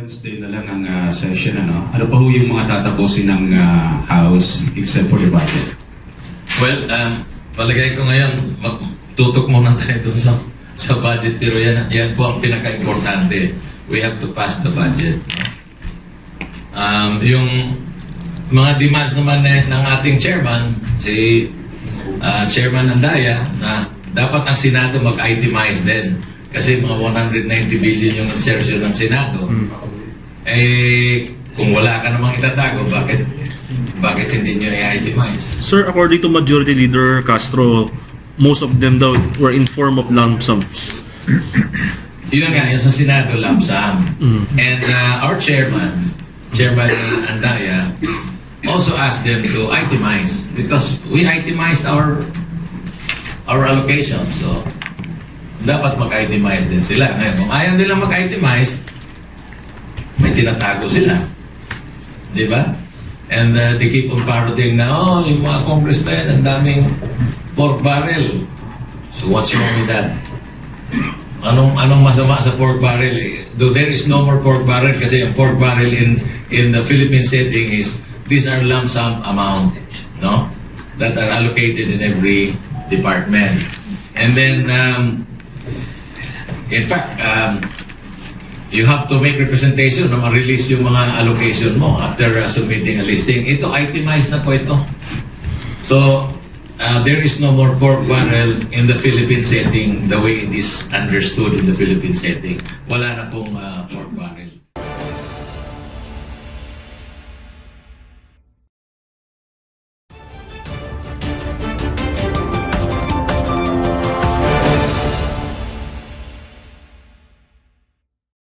Wednesday na lang ang session, ano? Ano pa ho yung mga tatapusin ng House except for the budget? Well, palagay ko ngayon, tutok muna tayo dun sa budget, pero yan po ang pinaka-importante. We have to pass the budget. Yung mga demands naman ng ating chairman, si Chairman Andaya, na dapat ang Senado mag-itemize din. Kasi mga 190 billion yung insertion ng Senado. Eh, kung wala ka namang itatago, bakit hindi nyo i-itemize? Sir, according to Majority Leader Castro, most of them daw were in form of lump sums. Yun nga, yung sa Senado, lump sum. And our Chairman Andaya, also asked them to itemize because we itemized our allocation. So, dapat mag-itemize din sila. Ngayon, kung ayaw nila mag-itemize, may tinatago sila. Di ba? And they keep on parroting na, yung mga congressmen, ang daming pork barrel. So what's wrong with that? Anong masama sa pork barrel? Though there is no more pork barrel kasi yung pork barrel in the Philippine setting is, these are lump sum amount, no? That are allocated in every department. And then, in fact, you have to make representation na ma-release yung mga allocation mo after submitting a listing. Ito, itemized na po ito. So, there is no more pork barrel in the Philippine setting the way it is understood in the Philippine setting. Wala na pong